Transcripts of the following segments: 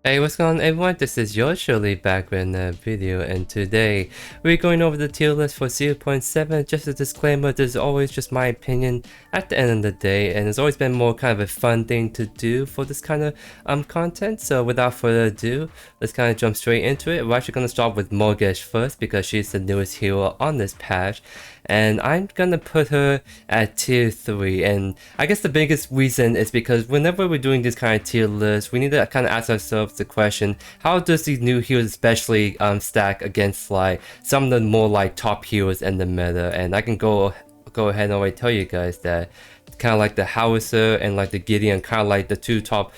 Hey, what's going on everyone? This is JoeYoursTruly back with a video, and today we're going over the tier list for 0.7. Just a disclaimer, this is always just my opinion at the end of the day, and it's always been more kind of a fun thing to do for this kind of content. So without further ado, let's kind of jump straight into it. We're actually going to start with Morigesh first because she's the newest hero on this patch. And I'm gonna put her at tier 3, and I guess the biggest reason is because whenever we're doing this kind of tier list, we need to kind of ask ourselves the question, how does these new heroes especially stack against like some of the more like top heroes in the meta? And I can go ahead and already tell you guys that kind of like the Howitzer and like the Gideon, kind of like the two top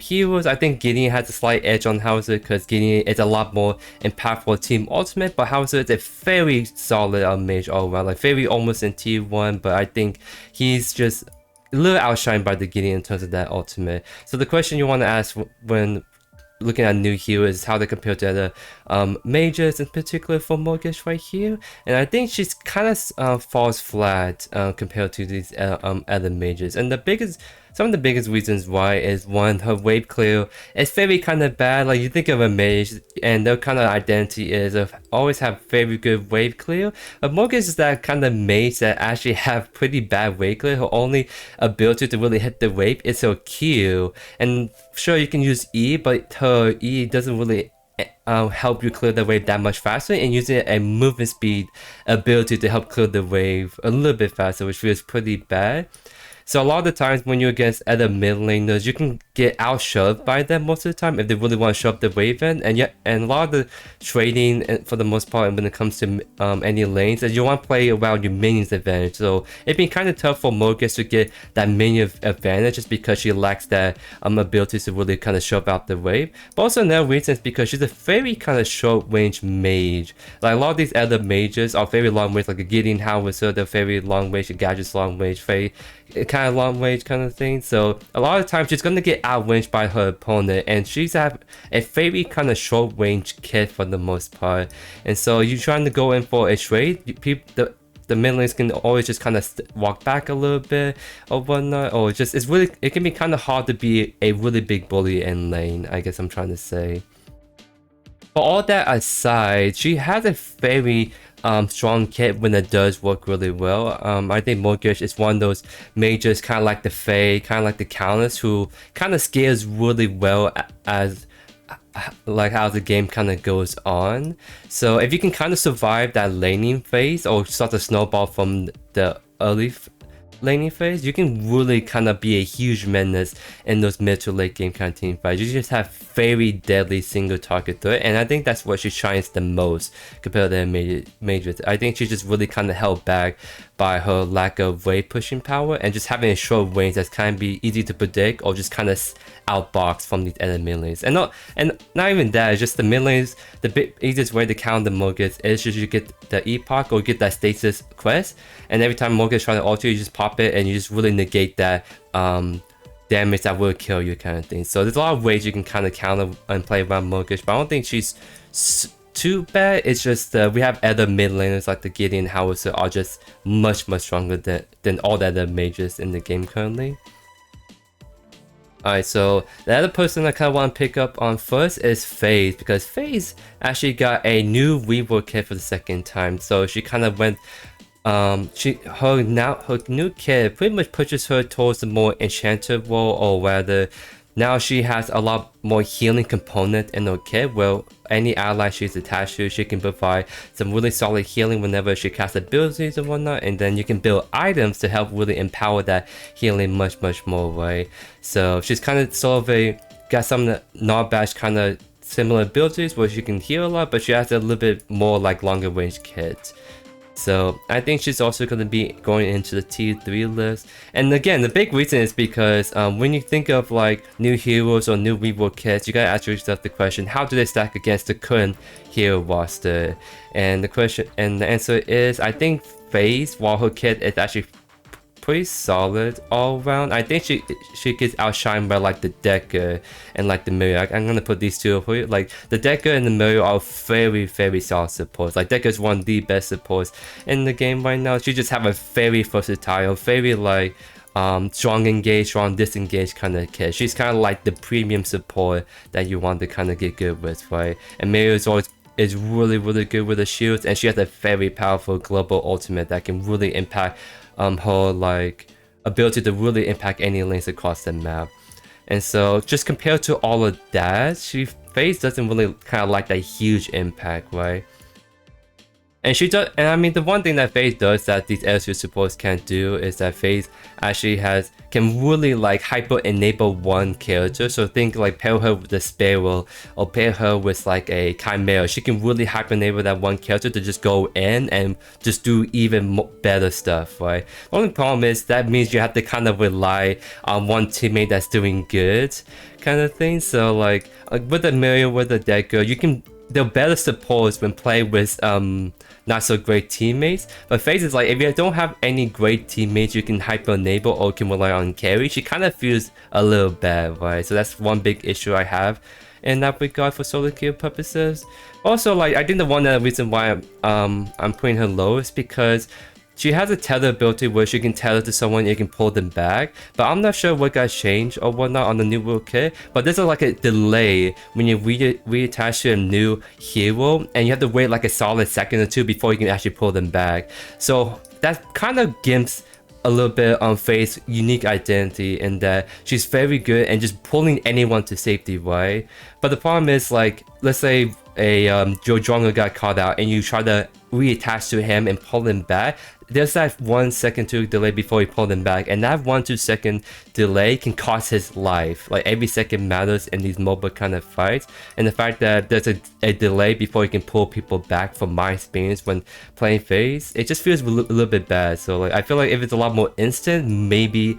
heroes. I think Gideon has a slight edge on Howitzer because Gideon is a lot more impactful team ultimate, but Howitzer is a very solid mage all around, like very almost in tier 1, but I think he's just a little outshined by the Gideon in terms of that ultimate. So the question you want to ask when looking at new heroes is how they compare to other mages, in particular for Morigesh right here, and I think she's kind of falls flat compared to these other mages. And some of the biggest reasons why is, one, her wave clear is very kind of bad. Like, you think of a mage and their kind of identity is of always have very good wave clear, but Morigesh is that kind of mage that actually have pretty bad wave clear. Her only ability to really hit the wave is her Q, and sure, you can use E, but her E doesn't really help you clear the wave that much faster, and using a movement speed ability to help clear the wave a little bit faster, which feels pretty bad. So a lot of the times when you're against other mid laners, you can get outshoved by them most of the time if they really want to shove the wave in. And a lot of the trading, for the most part, when it comes to any lanes, is you want to play around your minions advantage. So it'd be kind of tough for Morigesh to get that minion advantage just because she lacks that ability to really kind of shove out the wave. But also another reason is because she's a very kind of short range mage. Like, a lot of these other mages are very long range, like a Gideon, Howitzer, they're very long range, a Gadget's long range, very kind of long range kind of thing. So a lot of times she's gonna get outranged by her opponent, and she's have a very kind of short range kit for the most part. And so you're trying to go in for a trade, the mid lanes can always just kind of walk back a little bit or whatnot, or just it can be kind of hard to be a really big bully in lane, I guess I'm trying to say. But all that aside, she has a very strong kit when it does work really well. I think Morigesh is one of those mages, kind of like the Fae, kind of like the Countess, who kind of scales really well as like how the game kind of goes on. So if you can kind of survive that laning phase or start to snowball from the early laning phase, you can really kind of be a huge menace in those mid to late game kind of team fights. You just have very deadly single target threat, and I think that's what she shines the most compared to the mages. I think she's just really kind of held back by her lack of wave pushing power and just having a short range that's kind of be easy to predict or just kind of outbox from these other mid lanes. And not even that, it's just the mid lanes, the easiest way to counter Morigesh is just you get the epoch or get that stasis quest, and every time Morigesh tries to alter, you just pop it and you just really negate that damage that will kill you kind of thing. So there's a lot of ways you can kind of counter and play around Morigesh, but I don't think she's too bad. It's just we have other mid laners like the Gideon, Howitzer are just much stronger than all the other mages in the game currently. Alright, so the other person I kind of want to pick up on first is FaZe, because FaZe actually got a new Reworked Kit for the second time. So she kind of went her new kit pretty much pushes her towards the more enchanted role, or rather now she has a lot more healing component in her kit, where any ally she's attached to, she can provide some really solid healing whenever she casts abilities and whatnot, and then you can build items to help really empower that healing much more, right? So she's kind of sort of got some not bad kind of similar abilities where she can heal a lot, but she has a little bit more like longer range kit. So I think she's also going to be going into the tier 3 list. And again, the big reason is because when you think of like new heroes or new rework kits, you gotta ask yourself the question, how do they stack against the current hero roster? And the answer is, I think FaZe, while her kit is actually pretty solid all around, I think she gets outshined by like the Decker and like the Mirror. I'm gonna put these two for you. Like the Decker and the Mirror are very solid supports. Like Decker is one of the best supports in the game right now. She just have a very versatile, very like strong engage, strong disengage kind of kit. She's kind of like the premium support that you want to kind of get good with, right? And Mage is really good with the shields, and she has a very powerful global ultimate that can really impact her like ability to really impact any lanes across the map. And so just compared to all of that, FaZe doesn't really kind of like that huge impact, right? And she does, and I mean the one thing that FaZe does that these LSU supports can't do is that FaZe actually can really like hyper enable one character. So think like pair her with the Sparrow or pair her with like a Chimera. She can really hyper enable that one character to just go in and just do even better stuff, right? The only problem is that means you have to kind of rely on one teammate that's doing good, kind of thing. So like with the Mario, with the Deku, they're better supports when played with not so great teammates. But FaZe is like, if you don't have any great teammates you can hyper enable or can rely on carry, she kind of feels a little bad, right? So that's one big issue I have in that regard for solo queue purposes. Also, like I think the one reason why I'm putting her low is because she has a tether ability where she can tether to someone and you can pull them back, but I'm not sure what got changed or whatnot on the new Reworked Kit. But there's like a delay when you reattach to a new hero, and you have to wait like a solid second or two before you can actually pull them back. So that kind of gives a little bit on FaZe's unique identity in that she's very good and just pulling anyone to safety, right? But the problem is, like, let's say a Joe Jungle got caught out and you try to reattach to him and pull him back. There's that 1 second to delay before you pull them back, and that 1-2 second delay can cost his life. Like every second matters in these mobile kind of fights, and the fact that there's a delay before you can pull people back, from my experience when playing FaZe, it just feels a little bit bad. So like I feel like if it's a lot more instant, maybe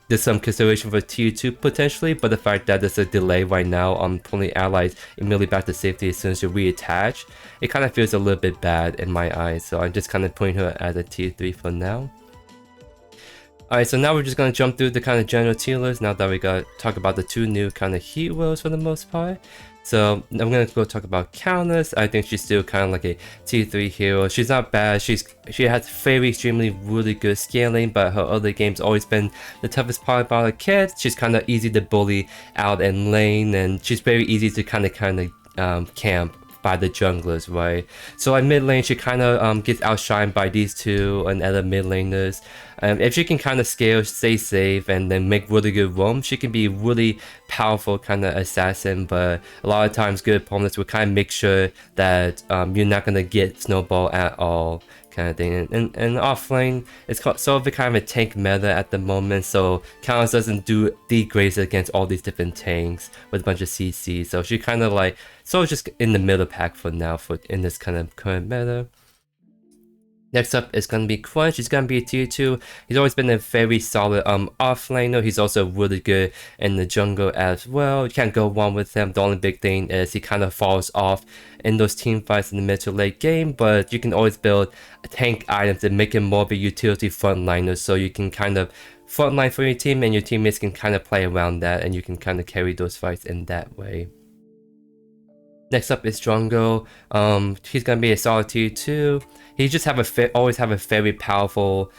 there's some consideration for tier 2 potentially, but the fact that there's a delay right now on pulling allies immediately back to safety as soon as you reattach, it kind of feels a little bit bad in my eyes. So I'm just kind of putting her at a tier 3 for now. Alright, so now we're just going to jump through the kind of general tier list now that we got to talk about the two new kind of heroes for the most part. So I'm going to go talk about Countess. I think she's still kind of like a tier 3 hero. She's not bad. She has very extremely really good scaling, but her early game's always been the toughest part about her kit. She's kind of easy to bully out in lane, and she's very easy to kind of camp by the junglers, right? So like mid lane, she kind of gets outshined by these two and other mid laners. If she can kind of scale, stay safe, and then make really good roam, she can be really powerful kind of assassin. But a lot of times good opponents will kind of make sure that you're not going to get snowball at all, kind of thing. And off lane, it's sort of a kind of a tank meta at the moment, so Countess doesn't do the greatest against all these different tanks with a bunch of CC. So she kind of like just in the middle pack for now in this kind of current meta. Next up is going to be Crunch. He's going to be a tier 2. He's always been a very solid offlaner. He's also really good in the jungle as well. You can't go wrong with him. The only big thing is he kind of falls off in those team fights in the mid to late game, but you can always build tank items and make him more of a utility frontliner, so you can kind of frontline for your team and your teammates can kind of play around that, and you can kind of carry those fights in that way. Next up is Drongo. He's gonna be a solid tier 2. He just always have a very powerful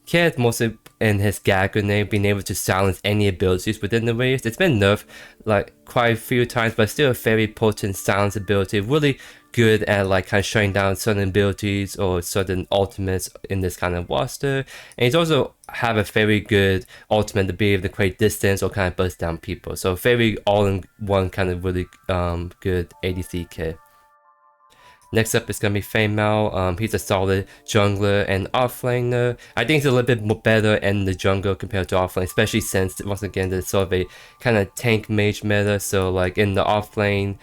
kit, mostly in his gag grenade, being able to silence any abilities within the race. It's been nerfed like quite a few times, but still a very potent silence ability. Really good at like kind of shutting down certain abilities or certain ultimates in this kind of roster. And he's also have a very good ultimate to be able to create distance or kind of burst down people. So very all-in-one kind of really good ADC kit. Next up is going to be Feimao. He's a solid jungler and offlaner. I think he's a little bit more better in the jungle compared to offlane, especially since, once again, there's sort of a kind of tank mage meta. So like in the offlane,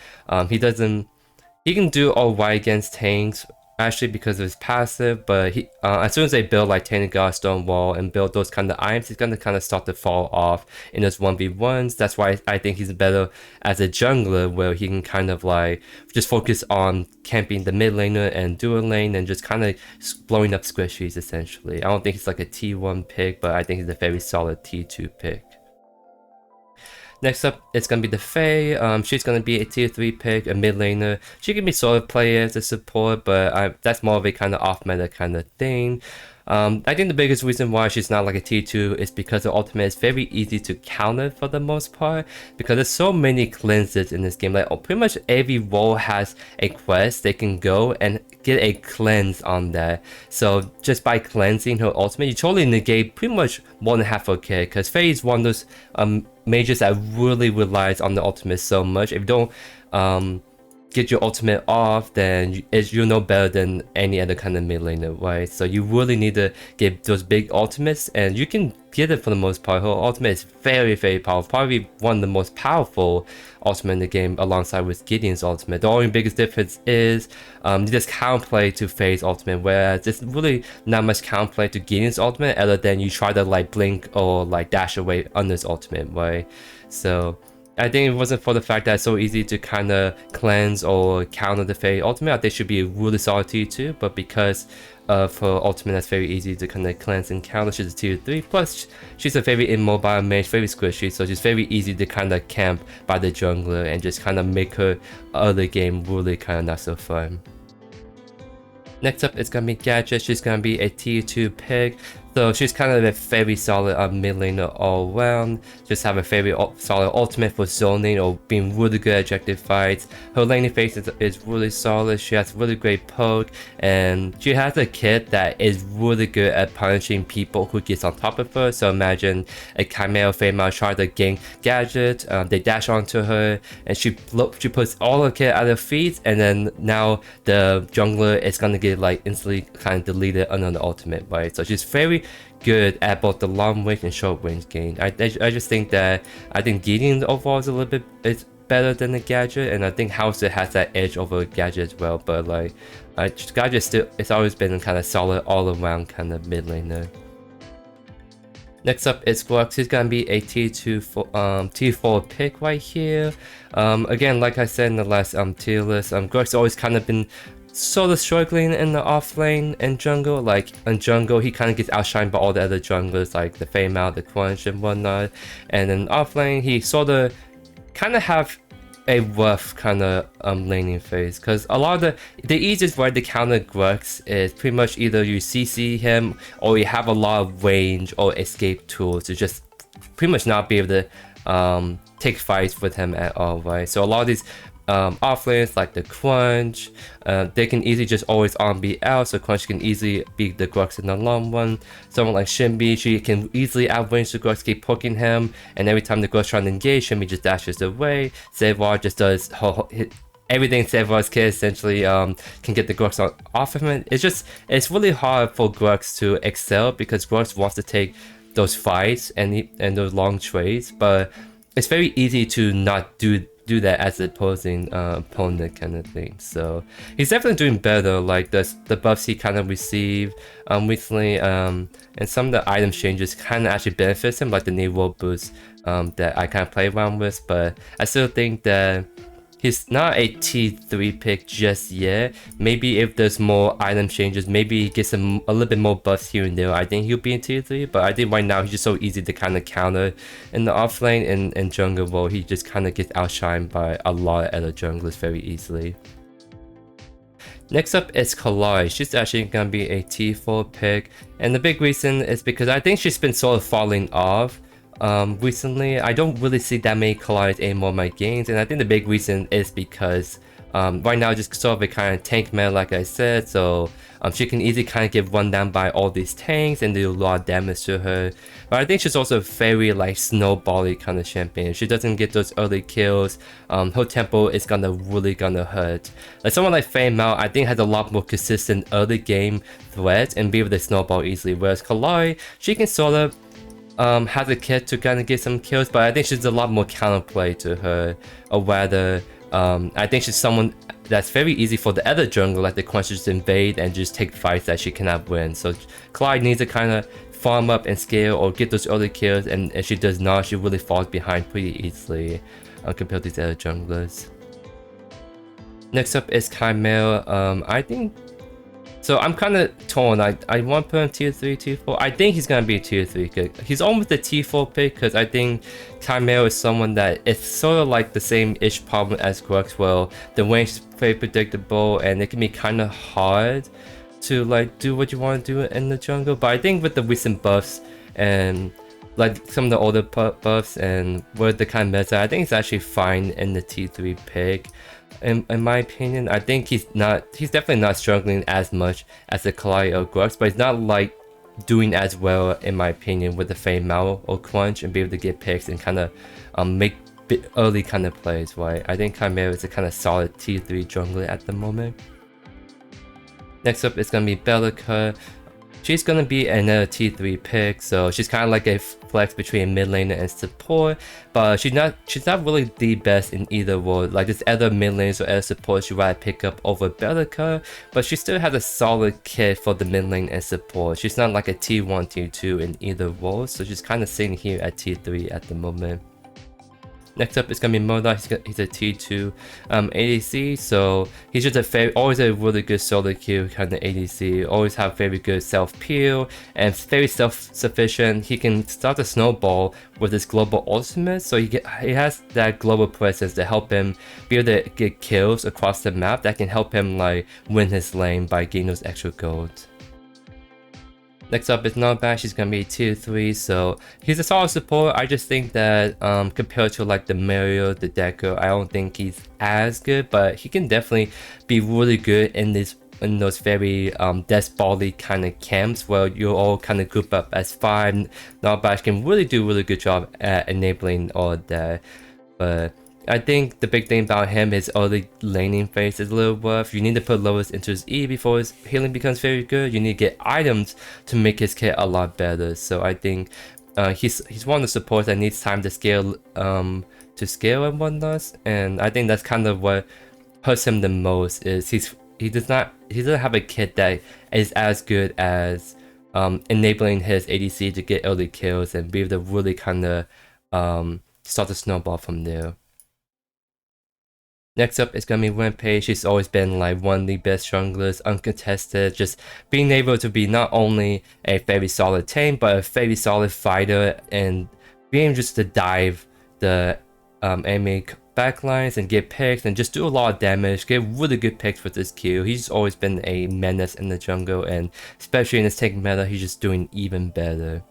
he can do alright against tanks, actually, because of his passive, but as soon as they build like Tanagar, Stonewall, and build those kind of items, he's gonna kind of start to fall off in those 1v1s. That's why I think he's better as a jungler, where he can kind of like just focus on camping the mid laner and dual lane and just kind of blowing up squishies essentially. I don't think he's like a T1 pick, but I think he's a very solid T2 pick. Next up, it's going to be the Faye. She's going to be a tier 3 pick, a mid laner. She can be solid player as a support, but that's more of a kind of off-meta kind of thing. I think the biggest reason why she's not like a tier 2 is because the ultimate is very easy to counter for the most part, because there's so many cleanses in this game. Like pretty much every role has a quest they can go and get a cleanse on that. So just by cleansing her ultimate, you totally negate pretty much more than half her kit, because Faye is one of those mages that really relies on the ultimate so much. If you don't get your ultimate off, then you're no better than any other kind of mid laner, right? So you really need to get those big ultimates, and you can get it for the most part. Her ultimate is very, very powerful, probably one of the most powerful ultimate in the game alongside with Gideon's ultimate. The only biggest difference is you just counterplay to Faye's ultimate, whereas there's really not much counterplay to Gideon's ultimate other than you try to like blink or like dash away Under's ultimate, right? So I think if it wasn't for the fact that it's so easy to kind of cleanse or counter the Faye ultimate, I think should be a really solid tier 2, but because of her ultimate that's very easy to kind of cleanse and counter, she's a tier 3, plus she's a very immobile mage, very squishy, so she's very easy to kind of camp by the jungler and just kind of make her other game really kind of not so fun. Next up, it's going to be Gadget. She's going to be a tier 2 pick. So she's kind of a very solid mid laner all around. Just have a very solid ultimate for zoning or being really good at objective fights. Her laning phase is really solid. She has really great poke, and she has a kit that is really good at punishing people who gets on top of her. So imagine a Chimera female try to gank Gadget. They dash onto her, and she puts all her kit at her feet, and then now the jungler is gonna get like instantly kind of deleted under the ultimate, right? So she's very good at both the long range and short range game. I just think that Gideon overall is a little bit better than the Gadget, and I think Hauser has that edge over Gadget as well. But like, Gadget still, it's always been a kind of solid all around kind of mid laner. Next up is Grux. He's gonna be a tier 4 pick right here. Again, like I said in the last tier list, Grux always kind of been sort of struggling in the off lane and jungle. Like in jungle, he kind of gets outshined by all the other junglers like the Feymal, the Crunch and whatnot. And in off lane, he sort of kind of have a rough kind of laning phase, because a lot of the easiest way to counter Grux is pretty much either you CC him or you have a lot of range or escape tools to just pretty much not be able to take fights with him at all, right? So a lot of these offlanes like the Crunch, they can easily just always on be out, so Crunch can easily beat the Grux in the long run. Someone like Shinbi, she can easily outrange the Grux, keep poking him, and every time the Grux trying to engage, Shinbi just dashes away. Sevar just does everything Sevar's kid essentially can get the Grux off of him. It's really hard for Grux to excel because Grux wants to take those fights and those long trades, but it's very easy to not do that as an opposing opponent kind of thing. So he's definitely doing better, like the buffs he kind of received recently, and some of the item changes kind of actually benefits him, like the new world boost that I kind of play around with. But I still think that he's not a T3 pick just yet. Maybe if there's more item changes, maybe he gets a little bit more buffs here and there, I think he'll be in T3. But I think right now he's just so easy to kind of counter in the offlane and jungle role. He just kind of gets outshined by a lot of other junglers very easily. Next up is Kalari. She's actually going to be a T4 pick. And the big reason is because I think she's been sort of falling off recently. I don't really see that many Kalaris anymore in my games, and I think the big reason is because right now just sort of a kind of tank meta, like I said, so she can easily kind of get run down by all these tanks and do a lot of damage to her. But I think she's also a very like snowbally kind of champion. She doesn't get those early kills. Her tempo is really gonna hurt. Like someone like Feymal, I think has a lot more consistent early game threat and be able to snowball easily, whereas Kalari, she can sort of has a kit to kind of get some kills, but I think she's a lot more counterplay to her, or rather I think she's someone that's very easy for the other jungle like the Crunch to just invade and just take fights that she cannot win. So Clyde needs to kind of farm up and scale or get those early kills, and if she does not, she really falls behind pretty easily compared to these other junglers. Next up is Chimera. I think so. I'm kind of torn. I want to put him tier 3, tier 4. I think he's gonna be a tier 3 pick. He's almost a tier 4 pick because I think Chimera is someone that it's sort of like the same-ish problem as Grux. Well, the range is very predictable and it can be kind of hard to like do what you want to do in the jungle. But I think with the recent buffs and like some of the older buffs and with the kind of meta, I think it's actually fine in the T3 pick. In my opinion, I think he's definitely not struggling as much as the Kalai or Grux, but he's not like doing as well in my opinion with the Fame Mal or Crunch and be able to get picks and kind of make early kind of plays, right? I think Chimera is a kind of solid T3 jungler at the moment. Next up is going to be Bellica. She's going to be another T3 pick, so she's kind of like a flex between mid laner and support, but she's not really the best in either role. Like there's other mid laners or other supports you rather pick up over Bellica, but she still has a solid kit for the mid lane and support. She's not like a T1, T2 in either role, so she's kind of sitting here at T3 at the moment. Next up is gonna be Morigesh. He's a T2 ADC, so he's just always a really good solo queue kind of ADC. Always have very good self peel and very self-sufficient. He can start a snowball with his global ultimate, so he has that global presence to help him be able to get kills across the map that can help him like win his lane by getting those extra gold. Next up is not bad, she's gonna be tier 3, so he's a solid support. I just think that compared to like the Mario, the Deco, I don't think he's as good, but he can definitely be really good in those very death bally kind of camps where you all kind of group up as 5. Not bad, can really do a really good job at enabling all of that, but I think the big thing about him is early laning phase is a little rough. You need to put lowest into his E before his healing becomes very good. You need to get items to make his kit a lot better. So I think he's one of the supports that needs time to scale and whatnot. And I think that's kind of what hurts him the most is he doesn't have a kit that is as good as enabling his ADC to get early kills and be able to really kind of start to snowball from there. Next up is gonna be Rampage. She's always been like one of the best junglers, uncontested, just being able to be not only a very solid tank, but a very solid fighter and being just to dive the enemy backlines and get picks and just do a lot of damage, get really good picks with this Q. He's always been a menace in the jungle, and especially in this tank meta, he's just doing even better.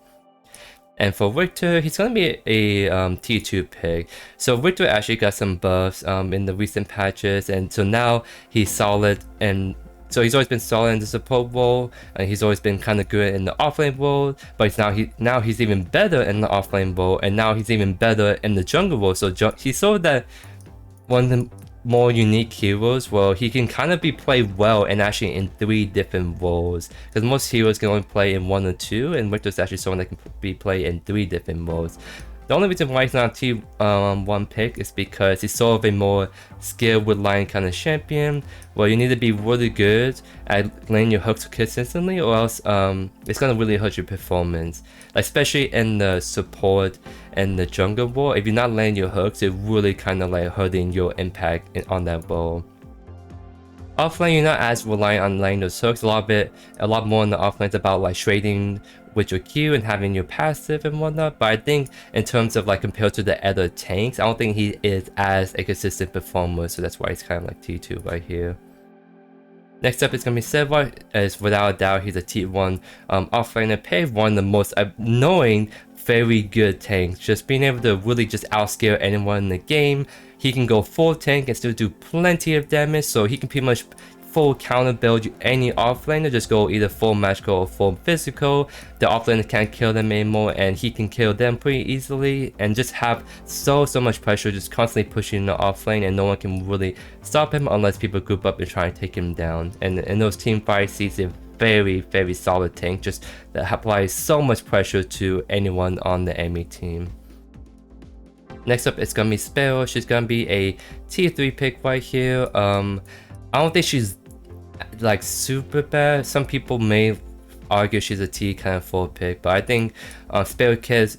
And for Victor, he's going to be a T2 pick. So Victor actually got some buffs in the recent patches, and so now he's solid. And so he's always been solid in the support role, and he's always been kind of good in the offlane role. But now he's even better in the offlane role, and now he's even better in the jungle role. So he saw that one of the more unique heroes, well, he can kind of be played well and actually in 3 different roles, because most heroes can only play in 1 or 2, and Victor's actually someone that can be played in 3 different roles. The only reason why he's not a T1 pick is because he's sort of a more skilled with line kind of champion, where you need to be really good at laying your hooks consistently, or else it's going to really hurt your performance, especially in the support and the jungle role. If you're not laying your hooks, it's really kind of like hurting your impact on that role. Offlane, you're not as reliant on laying those hooks. A lot more in the offlane is about like trading with your Q and having your passive and whatnot. But I think in terms of like compared to the other tanks, I don't think he is as a consistent performer. So that's why he's kind of like T2 right here. Next up is going to be Sevart, as without a doubt he's a T1 offlaner. Pave one of the most annoying, very good tanks. Just being able to really just outscale anyone in the game. He can go full tank and still do plenty of damage, so he can pretty much full counter build any offlaner, just go either full magical or full physical. The offlaner can't kill them anymore, and he can kill them pretty easily, and just have so much pressure just constantly pushing the offlane, and no one can really stop him unless people group up and try and take him down. And in those team fights, he's a very solid tank, just that applies so much pressure to anyone on the enemy team. Next up, it's gonna be Sparrow. She's gonna be a tier 3 pick right here. I don't think she's like super bad. Some people may argue she's a T kind of 4 pick, but I think Sparrow Kit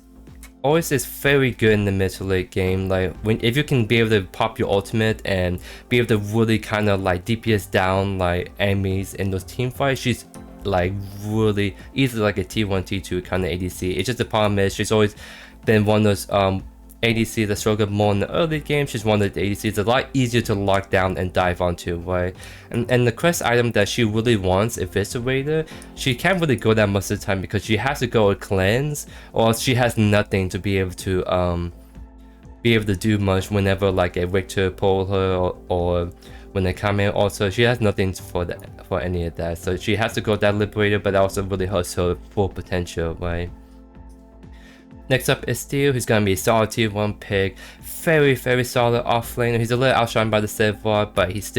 always is very good in the mid to late game. Like if you can be able to pop your ultimate and be able to really kind of like DPS down like enemies in those team fights, she's like really easily like a T1, T2 kind of ADC. It's just the problem is she's always been one of those ADCs that struggle more in the early game. She's one of the ADCs a lot easier to lock down and dive onto, right? And the quest item that she really wants, Eviscerator, she can't really go that much of the time because she has to go a cleanse, or else she has nothing to be able to do much whenever like a Victor pull her, or when they come in. Also, she has nothing for any of that, so she has to go that Liberator, but that also really hurts her full potential, right? Next up is Steel, who's gonna be a solid tier 1 pick. Very solid offlaner. He's a little outshined by the server, but it's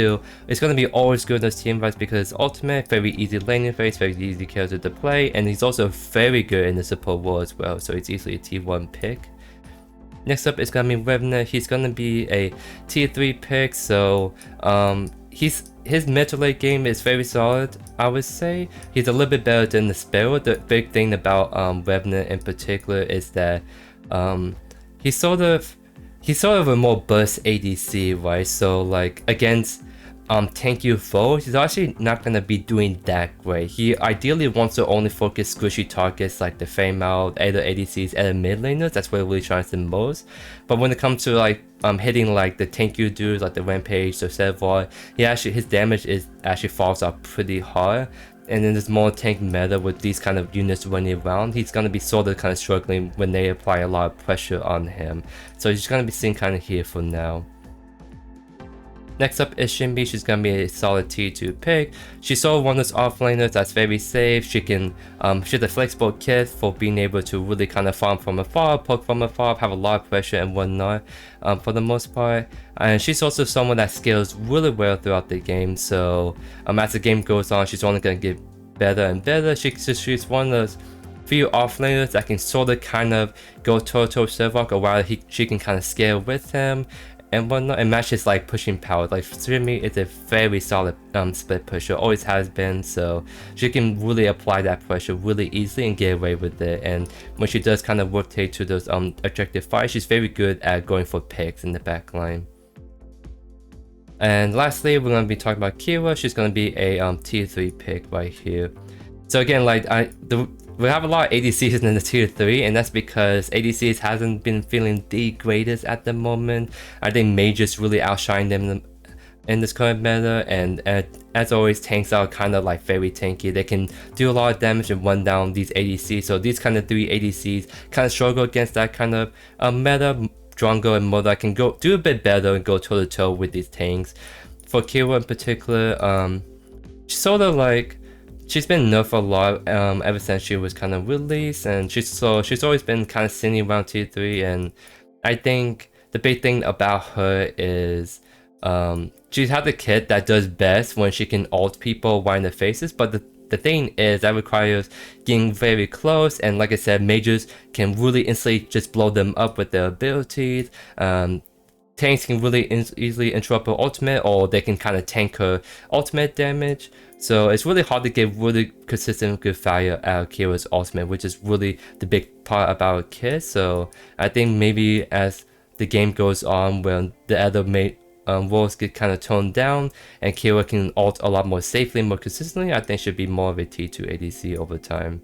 gonna be always good in those team fights because ultimate, very easy laning phase, very easy character to play, and he's also very good in the support role as well, so it's easily a tier 1 pick. Next up is gonna be Revenant. He's gonna be a tier 3 pick, so his mid to late game is very solid, I would say. He's a little bit better than the Sparrow. The big thing about Revenant in particular is that he's sort of a more burst ADC, right? So like against tanky foes, he's actually not gonna be doing that great. He ideally wants to only focus squishy targets like the Fame Out, either ADCs, either mid laners. That's where he really shines the most. But when it comes to like hitting like the tanky dudes like the Rampage or Serval, his damage actually falls out pretty hard. And then there's more tank meta with these kind of units running around. He's gonna be sort of kind of struggling when they apply a lot of pressure on him. So he's gonna be sitting kind of here for now. Next up is Shinbi. She's gonna be a solid tier 2 pick. She's sort of one of those offlaners that's very safe. She has a flexible kit for being able to really kind of farm from afar, poke from afar, have a lot of pressure and whatnot for the most part. And she's also someone that scales really well throughout the game. So as the game goes on, she's only gonna get better and better. She's one of those few offlaners that can sort of kind of go toe-to-toe Serval, or while she can kind of scale with him and whatnot, and match his like pushing power. Like Srimi is a very solid split pusher, always has been, so she can really apply that pressure really easily and get away with it. And when she does kind of rotate to those objective fights, she's very good at going for picks in the back line. And lastly, we're going to be talking about Kira. She's going to be a tier 3 pick right here. So again, like we have a lot of ADCs in the tier 3, and that's because ADCs hasn't been feeling the greatest at the moment. I think Mages really outshine them in this current meta, and as always, tanks are kind of like very tanky. They can do a lot of damage and run down these ADCs, so these kind of 3 ADCs kind of struggle against that kind of meta. Drongo and Moda can do a bit better and go toe-to-toe with these tanks. For Kira in particular, she's sort of like, she's been nerfed a lot ever since she was kind of released, and she's always been kind of sitting around tier 3. And I think the big thing about her is she has a kit that does best when she can ult people right in the faces, but the thing is that requires getting very close, and like I said, Mages can really instantly just blow them up with their abilities. Tanks can really easily interrupt her ultimate, or they can kind of tank her ultimate damage. So it's really hard to get really consistent good fire out of Kira's ultimate, which is really the big part about Kit. So I think maybe as the game goes on, when the other roles get kind of toned down and Kira can ult a lot more safely, more consistently, I think should be more of a T2 ADC over time.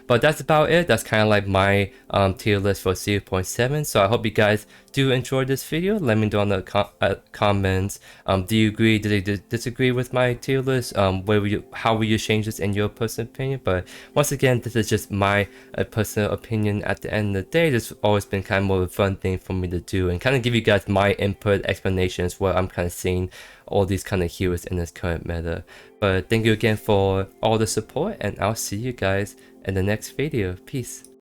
But that's about it. That's kind of like my tier list for 0.7. So I hope you guys do enjoy this video. Let me know in the comments. Do you agree? Did you disagree with my tier list? How will you change this in your personal opinion? But once again, this is just my personal opinion. At the end of the day, this has always been kind of more of a fun thing for me to do and kind of give you guys my input, explanations, where I'm kind of seeing all these kind of heroes in this current meta. But thank you again for all the support, and I'll see you guys in the next video. Peace.